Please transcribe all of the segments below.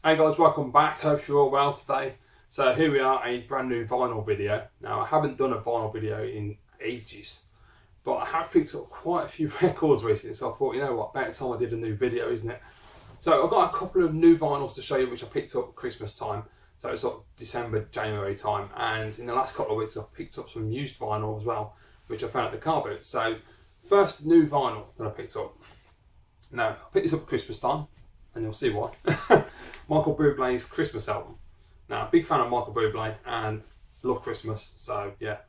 Hey guys, welcome back. Hope you're all well today. So here we are, a brand new vinyl video. Now I haven't done a vinyl video in ages, but I have picked up quite a few records recently, so I thought, you know what, better time I did a new video, isn't it? So I've got a couple of new vinyls to show you which I picked up at Christmas time. So it's sort of December, January time, and in the last couple of weeks I've picked up some used vinyl as well, which I found at the car boot. So first new vinyl that I picked up. Now I picked this up at Christmas time, and you'll see why. Michael Buble's Christmas album. Now, big fan of Michael Buble and love Christmas, so yeah.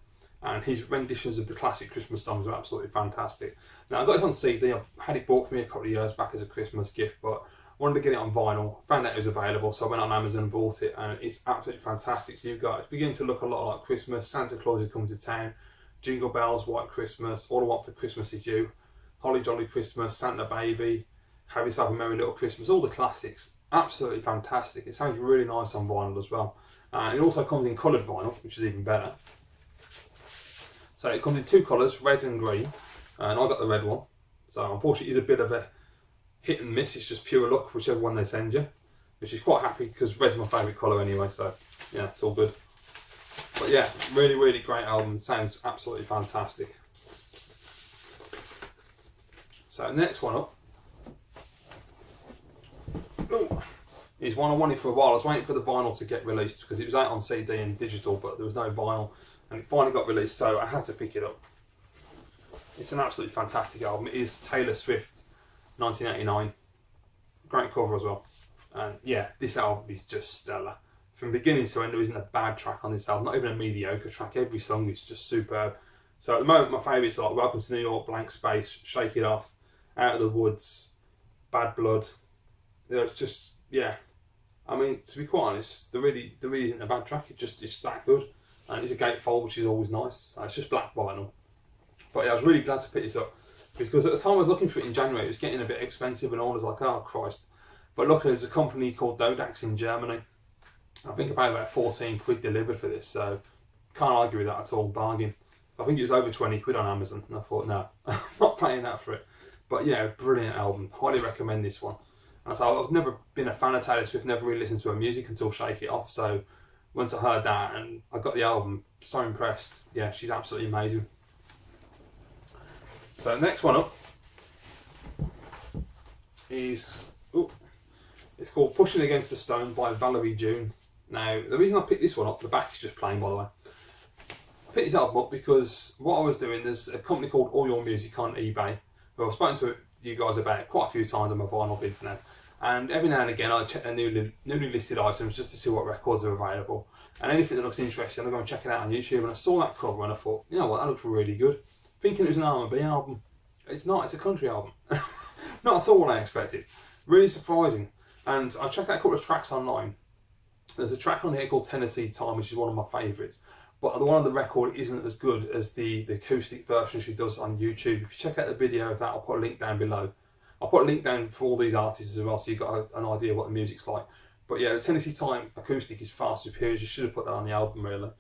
And his renditions of the classic Christmas songs are absolutely fantastic. Now, I got it on CD. I had it bought for me a couple of years back as a Christmas gift, but wanted to get it on vinyl. Found out it was available, so I went on Amazon and bought it, and it's absolutely fantastic. So you guys, it's beginning to look a lot like Christmas. Santa Claus is coming to town. Jingle Bells, White Christmas, All I Want for Christmas Is You, Holly Jolly Christmas, Santa Baby, Have Yourself a Merry Little Christmas, all the classics. Absolutely fantastic. It sounds really nice on vinyl as well. It also comes in coloured vinyl, which is even better. So it comes in two colours, red and green, and I got the red one. So unfortunately it's a bit of a hit and miss. It's just pure luck, whichever one they send you, which is quite happy because red's my favourite colour anyway, so yeah, it's all good. But yeah, really, really great album. Sounds absolutely fantastic. So next one up is one I wanted for a while. I was waiting for the vinyl to get released because it was out on CD and digital, but there was no vinyl, and it finally got released, so I had to pick it up. It's an absolutely fantastic album. It is Taylor Swift 1989. Great cover as well. And yeah, this album is just stellar. From beginning to end, there isn't a bad track on this album, not even a mediocre track. Every song is just superb. So at the moment, my favourites are like Welcome to New York, Blank Space, Shake It Off, Out of the Woods, Bad Blood. It's just, yeah. I mean, to be quite honest, there really isn't a bad track. It's that good, and it's a gatefold, which is always nice. It's just black vinyl. But yeah, I was really glad to pick this up because at the time I was looking for it in January, it was getting a bit expensive, and I was like, oh Christ. But luckily, there's a company called Dodax in Germany. I think I paid about 14 quid delivered for this, so can't argue with that at all. Bargain. I think it was over 20 quid on Amazon, and I thought, no, I'm not paying that for it. But yeah, brilliant album. Highly recommend this one. And so I've never been a fan of Taylor Swift, never really listened to her music until Shake It Off. So once I heard that and I got the album, so impressed. Yeah, she's absolutely amazing. So next one up is, it's called Pushing Against the Stone by Valerie June. Now, the reason I picked this one up, the back is just plain, by the way. I picked this album up because what I was doing, there's a company called All Your Music on eBay, who I've spoken to you guys about it quite a few times on my vinyl bids now. And every now and again I check the newly listed items just to see what records are available. And anything that looks interesting, I'll go and check it out on YouTube. And I saw that cover and I thought, you know what, that looks really good. Thinking it was an R&B album. It's not, it's a country album. Not at all what I expected. Really surprising. And I checked out a couple of tracks online. There's a track on here called Tennessee Time, which is one of my favourites. But the one on the record isn't as good as the acoustic version she does on YouTube. If you check out the video of that, I'll put a link down below. I'll put a link down for all these artists as well, so you've got an idea of what the music's like. But yeah, the Tennessee Time acoustic is far superior. You should have put that on the album, really.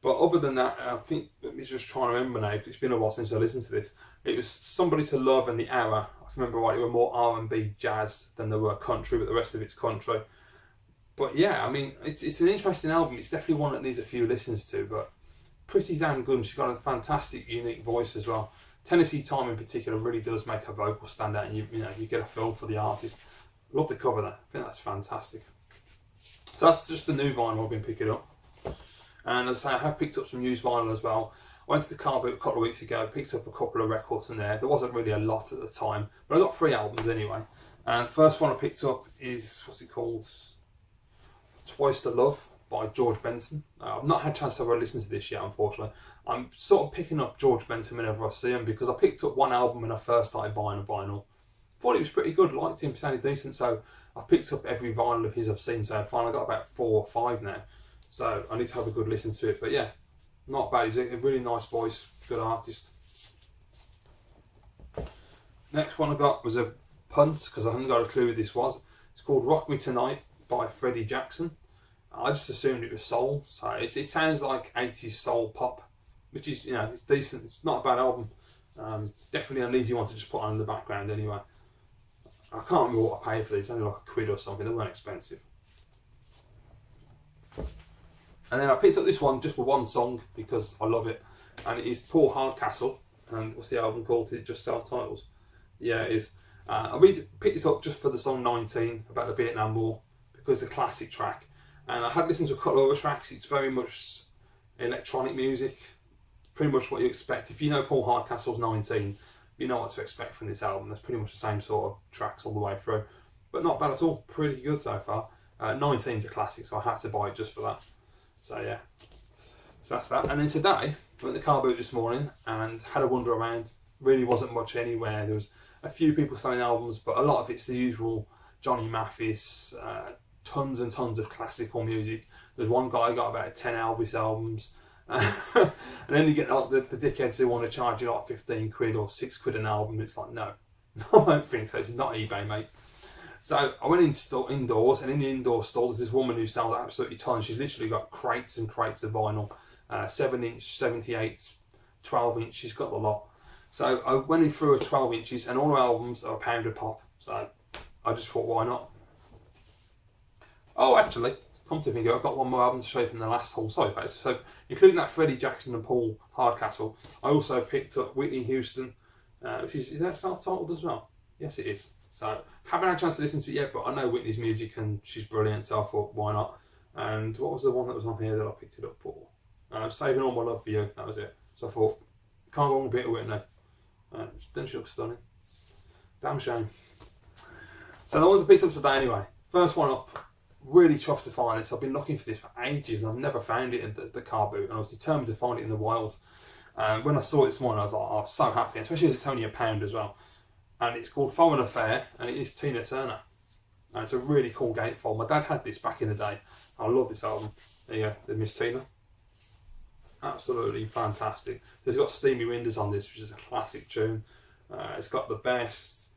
But other than that, I think, let me just try and remember now, because it's been a while since I listened to this. It was Somebody to Love and The Hour. If I remember right, they were more R&B jazz than they were country, but the rest of it's country. But yeah, I mean, it's an interesting album. It's definitely one that needs a few listens to, but pretty damn good. And she's got a fantastic, unique voice as well. Tennessee Time in particular really does make her vocal stand out, and you get a feel for the artist. Love the cover there. I think that's fantastic. So that's just the new vinyl I've been picking up. And as I say, I have picked up some used vinyl as well. I went to the car boot a couple of weeks ago, picked up a couple of records from there. There wasn't really a lot at the time, but I got 3 albums anyway. And the first one I picked up is, what's it called? Twice the Love by George Benson. I've not had a chance to ever listen to this yet, unfortunately. I'm sort of picking up George Benson whenever I see him because I picked up one album when I first started buying a vinyl. Thought it was pretty good, liked him, sounded decent, so I've picked up every vinyl of his I've seen so far. I've got about 4 or 5 now, so I need to have a good listen to it. But yeah, not bad. He's a really nice voice, good artist. Next one I got was a punt because I hadn't got a clue who this was. It's called Rock Me Tonight by Freddie Jackson. I just assumed it was soul, so it sounds like 80s soul pop, which is, it's decent. It's not a bad album. Definitely an easy one to just put on in the background anyway. I can't remember what I paid for these. Only like £1 or something. They weren't expensive. And then I picked up this one just for one song because I love it, and it is Paul Hardcastle. And what's the album called? Is it just self-titles? Yeah, it is. I really picked this up just for the song 19 about the Vietnam War because it's a classic track. And I had listened to a couple of other tracks. It's very much electronic music, pretty much what you expect. If you know Paul Hardcastle's 19, you know what to expect from this album. There's pretty much the same sort of tracks all the way through, but not bad at all. Pretty good so far. 19's a classic, so I had to buy it just for that. So yeah, so that's that. And then today, I went to the car boot this morning and had a wander around. Really wasn't much anywhere. There was a few people selling albums, but a lot of it's the usual Johnny Mathis, tons and tons of classical music. There's one guy got about 10 Elvis albums. And then you get like, the dickheads who want to charge you like 15 quid or 6 quid an album. It's like, no, I don't think so. It's not eBay, mate. So I went indoors, and in the indoor stall there's this woman who sells absolutely tons. She's literally got crates and crates of vinyl, 7-inch, 78, 12-inch. She's got a lot. So I went in through her 12 inches, and all her albums are £1 a pop. So I just thought, why not? Oh, actually, come to think of it, I've got one more album to show you from the last haul. Sorry, guys. So, including that Freddie Jackson and Paul Hardcastle, I also picked up Whitney Houston, which is that self-titled as well? Yes, it is. So, haven't had a chance to listen to it yet, but I know Whitney's music and she's brilliant, so I thought, why not? And what was the one that was on here that I picked it up for? Saving All My Love For You, that was it. So I thought, can't go on a bit of Whitney. Then she looks stunning. Damn shame. So the ones I picked up today anyway. First one up, really chuffed to find this. I've been looking for this for ages and I've never found it in the car boot, and I was determined to find it in the wild. When I saw it this morning, I was like, oh, I was so happy, especially as it's only £1 as well. And it's called Foreign Affair, and it is Tina Turner. And it's a really cool gatefold. My dad had this back in the day. I love this album. There you go, the Miss Tina. Absolutely fantastic. So it's got Steamy Windows on this, which is a classic tune. It's got The Best.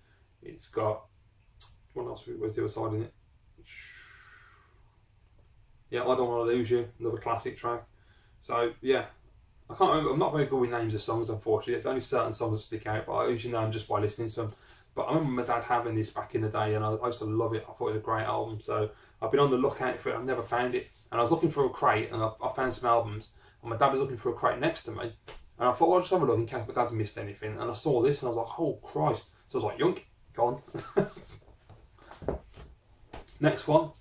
It's got, what else was the other side in it? Yeah, I Don't Want to Lose You, another classic track. So yeah, I can't remember, I'm not very good with names of songs, unfortunately. It's only certain songs that stick out, but I usually know them just by listening to them. But I remember my dad having this back in the day, and I used to love it. I thought it was a great album, so I've been on the lookout for it. I've never found it, and I was looking for a crate, and I found some albums, and my dad was looking for a crate next to me, and I thought, well, I'll just have a look in case my dad's missed anything. And I saw this, and I was like, oh Christ! So I was like, yunk, gone. Next one.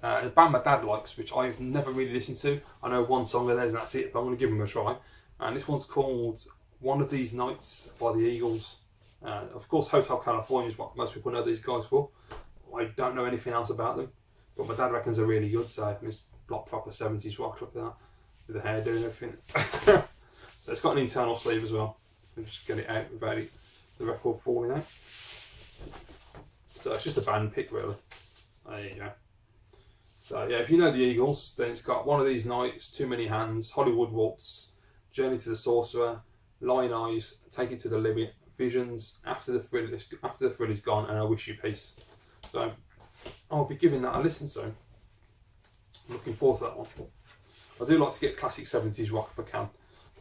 A band my dad likes, which I've never really listened to. I know one song of theirs and that's it, but I'm going to give them a try. And this one's called One of These Nights by the Eagles. Of course, Hotel California is what most people know these guys for. I don't know anything else about them, but my dad reckons they're really good, so it's block proper 70s rock, look at that, with the hair doing everything. So it's got an internal sleeve as well. I'll just get it out without the record falling out. So it's just a band pick, really. There you go. So yeah, if you know the Eagles, then it's got One of These Nights, Too Many Hands, Hollywood Waltz, Journey to the Sorcerer, Lion Eyes, Take It to the Limit, Visions, After the Thrill Is Gone, and I Wish You Peace. So I'll be giving that a listen soon. I'm looking forward to that one. I do like to get classic 70s rock if I can.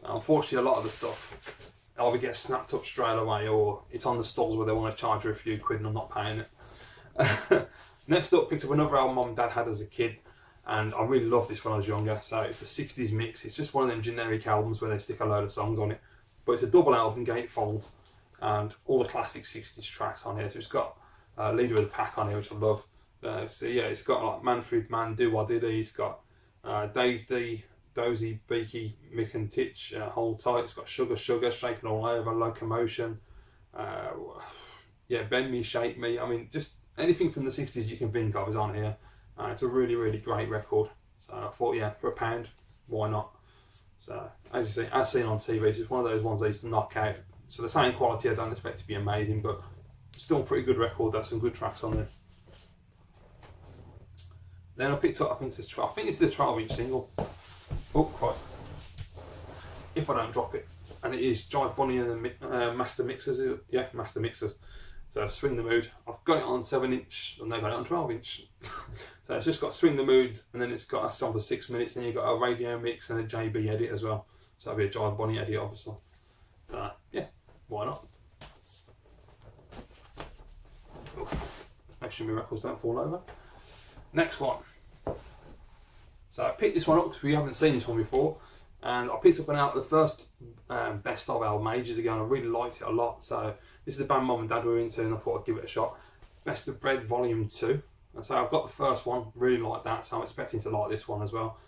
Unfortunately, a lot of the stuff either gets snapped up straight away, or it's on the stalls where they want to charge you a few quid and I'm not paying it. Next up, picked up another album Mum and Dad had as a kid, and I really loved this when I was younger. So it's the 60s mix. It's just one of them generic albums where they stick a load of songs on it, but it's a double album gatefold, and all the classic 60s tracks on here. So it's got Leader of the Pack on here, which I love. So yeah, it's got like Manfred Mann, Do Wah Diddy. It's got Dave D, Dozy, Beaky, Mick and Titch, Hold Tight. It's got Sugar Sugar, Shaking All Over, Locomotion. Yeah, Bend Me, Shake Me. I mean, just anything from the 60s you can think of is on here. It's a really, really great record. So I thought, yeah, for £1, why not? So as you see, as seen on TV, it's just one of those ones they used to knock out. So the same quality, I don't expect to be amazing, but still a pretty good record. There's some good tracks on there. Then I picked up, I think it's the 12-inch single. Oh Christ! If I don't drop it, and it is Jive Bunny and the Master Mixers. Yeah, Master Mixers. So Swing the Mood. I've got it on 7-inch, and they've got it on 12-inch. So it's just got Swing the Mood, and then it's got a song for 6 minutes, and you've got a radio mix and a JB edit as well. So that'll be a Jive Bunny edit, obviously. Yeah, why not? Make sure my records don't fall over. Next one. So I picked this one up because we haven't seen this one before, and I picked up the first Best Of album ages ago, and I really liked it a lot. So this is the band Mum and Dad were into, and I thought I'd give it a shot. Best of Bread Volume 2. And so I've got the first one, really like that, so I'm expecting to like this one as well.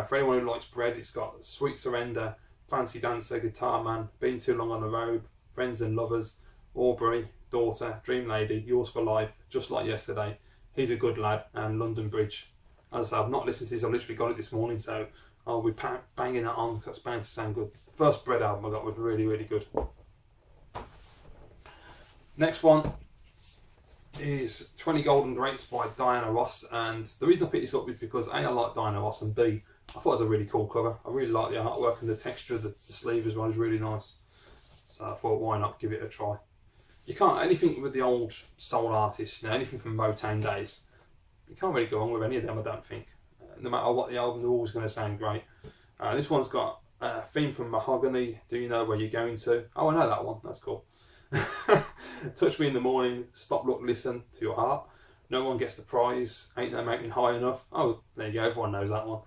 For anyone who likes Bread, it's got Sweet Surrender, Fancy Dancer, Guitar Man, Been Too Long on the Road, Friends and Lovers, Aubrey, Daughter, Dream Lady, Yours for Life, Just Like Yesterday, He's a Good Lad, and London Bridge. As I said, I've not listened to this, I've literally got it this morning, so I'll be banging that on because that's bound to sound good. The first Bread album I got was really, really good. Next one is 20 Golden Grapes by Diana Ross, and the reason I picked this up is because A, I like Diana Ross, and B, I thought it was a really cool cover. I really like the artwork, and the texture of the sleeve as well is really nice. So I thought, why not give it a try? You can't, anything with the old soul artists, you know, anything from Motown days, you can't really go wrong with any of them, I don't think. No matter what the album, they're always going to sound great. This one's got a theme from Mahogany, Do You Know Where You're Going To? Oh, I know that one, that's cool. Touch Me in the Morning, Stop, Look, Listen to Your Heart, No One Gets the Prize, Ain't No Mountain High Enough. Oh, there you go, everyone knows that one.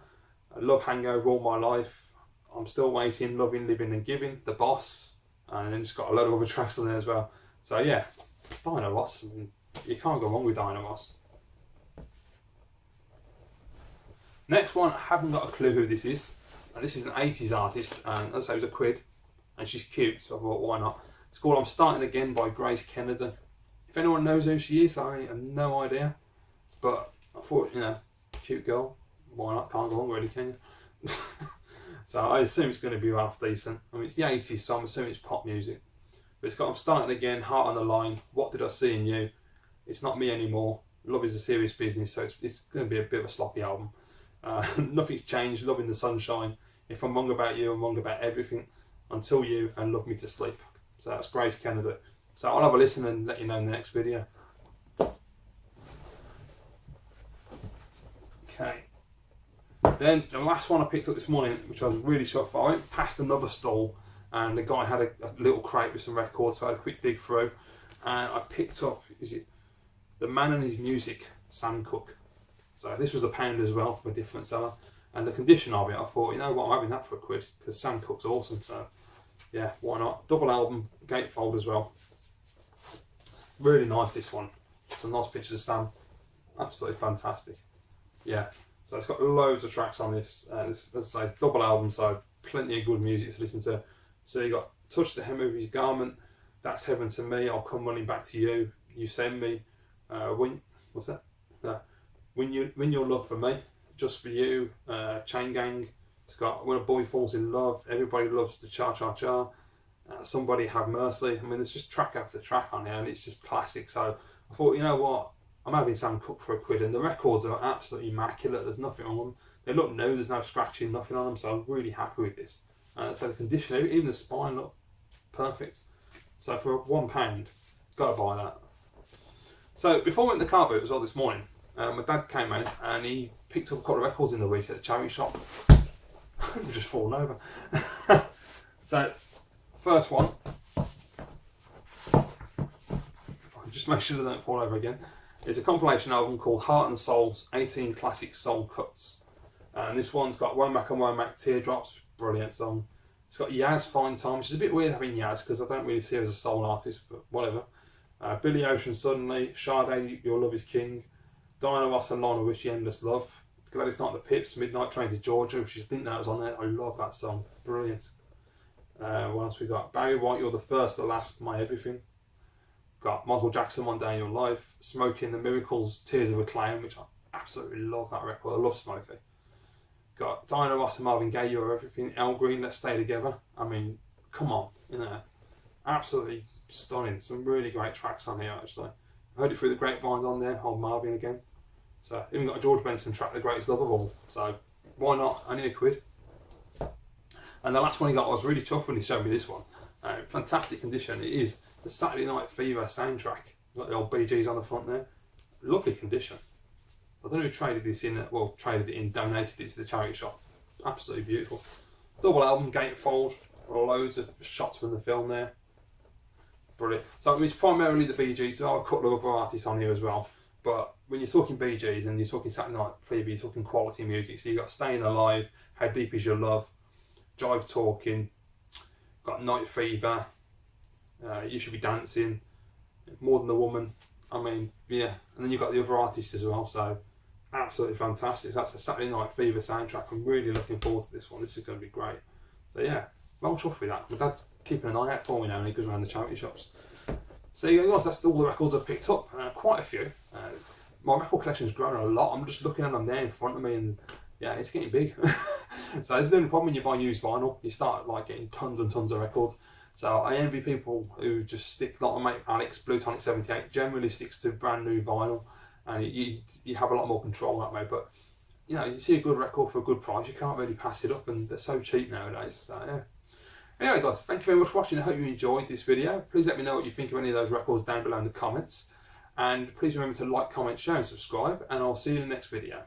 Love Hangover All My Life, I'm Still Waiting, Loving, Living and Giving, The Boss, and then it's got a load of other tracks on there as well. So yeah, it's Diana Ross. I mean, you can't go wrong with Diana Ross. Next one, I haven't got a clue who this is. And this is an 80s artist, and as I say, it was £1, and she's cute, so I thought, why not? It's called I'm Starting Again by Grace Kennedy. If anyone knows who she is, I have no idea. But I thought, you know, cute girl, why not? Can't go wrong really, can you? So I assume it's going to be half decent. I mean, it's the 80s, so I'm assuming it's pop music. But it's got I'm Starting Again, Heart on the Line, What Did I See in You, It's Not Me Anymore, Love Is a Serious Business, so it's going to be a bit of a sloppy album. Nothing's Changed, Love in the Sunshine, If I'm Wrong About You, I'm Wrong About Everything, Until You, and Love Me to Sleep. So that's Grace Kennedy. So I'll have a listen and let you know in the next video. Okay. Then the last one I picked up this morning, which I was really shocked for, I went past another stall and the guy had a little crate with some records, so I had a quick dig through and I picked up, is it The Man and His Music, Sam Cooke. So this was £1 as well from a different seller, and the condition of it, I thought, you know what, I'm having that for £1 because Sam Cooke's awesome, so yeah, why not? Double album, gatefold as well. Really nice, this one. Some nice pictures of Sam, absolutely fantastic. Yeah, so it's got loads of tracks on this. Let's say double album, so plenty of good music to listen to. So you got Touch the Hem of His Garment, That's Heaven to Me, I'll Come Running Back to You, You Send Me, what's that? When Your Love for Me, Just for You, Chain Gang. It's got When a Boy Falls in Love, Everybody Loves the Cha Cha Cha, Somebody Have Mercy. I mean, there's just track after track on here, and it's just classic. So I thought, you know what, I'm having Sam Cooke for £1, and the records are absolutely immaculate. There's nothing on them. They look new. There's no scratching, nothing on them. So I'm really happy with this. So the condition, even the spine, look perfect. So for £1, gotta buy that. So before I went to the car boot as well this morning, my dad came in and he picked up a couple of records in the week at the charity shop. I'm just falling over. So first one, if I can just make sure they don't fall over again, it's a compilation album called Heart and Soul's 18 Classic Soul Cuts. And this one's got Womack and Womack, Teardrops, brilliant song. It's got Yaz, Fine Time, which is a bit weird having Yaz because I don't really see her as a soul artist, but whatever. Billy Ocean, Suddenly, Sade, Your Love Is King, Diana Ross and Lionel Richie, Endless Love, Glad It's Not the Pips, Midnight Train to Georgia, which I didn't know was on there. I love that song, brilliant. What else we got? Barry White, You're the First, the Last, My Everything. Got Michael Jackson, One Day in Your Life, Smokey and the Miracles, Tears of a Clown, which I absolutely love that record. I love Smokey. Got Diana Ross and Marvin Gaye, You're Everything. Al Green, Let's Stay Together. I mean, come on, you know, absolutely stunning. Some really great tracks on here actually. I heard it through the grapevines on there, Old Marvin again. So even got a George Benson track, The Greatest Love of All. So why not? Only £1. And the last one he got, I was really chuffed when he showed me this one. Fantastic condition. It is the Saturday Night Fever soundtrack. Got the old Bee Gees on the front there. Lovely condition. I don't know who traded this in, well, traded it in, donated it to the charity shop. Absolutely beautiful. Double album, gatefold, loads of shots from the film there. Brilliant. So I mean, it's primarily the Bee Gees. There are a couple of other artists on here as well, but when you're talking Bee Gees and you're talking Saturday Night Fever, you're talking quality music. So you've got Staying Alive, How Deep Is Your Love, Jive Talking, got Night Fever, You Should Be Dancing, More Than a Woman. I mean, yeah. And then you've got the other artists as well, so absolutely fantastic. So that's the Saturday Night Fever soundtrack. I'm really looking forward to this one. This is going to be great. So yeah, well chuffed with that. My dad's keeping an eye out for me now and he goes around the charity shops. So yeah, guys, that's all the records I've picked up. Quite a few. My record collection's grown a lot. I'm just looking at them there in front of me, and yeah, it's getting big. So there's the only problem when you buy used vinyl. You start like getting tons and tons of records. So I envy people who just stick, like my mate Alex, Blue Tonic 78, generally sticks to brand new vinyl, and you have a lot more control that way. But you know, you see a good record for a good price, you can't really pass it up, and they're so cheap nowadays. So yeah. Anyway, guys, thank you very much for watching. I hope you enjoyed this video. Please let me know what you think of any of those records down below in the comments. And please remember to like, comment, share and subscribe. And I'll see you in the next video.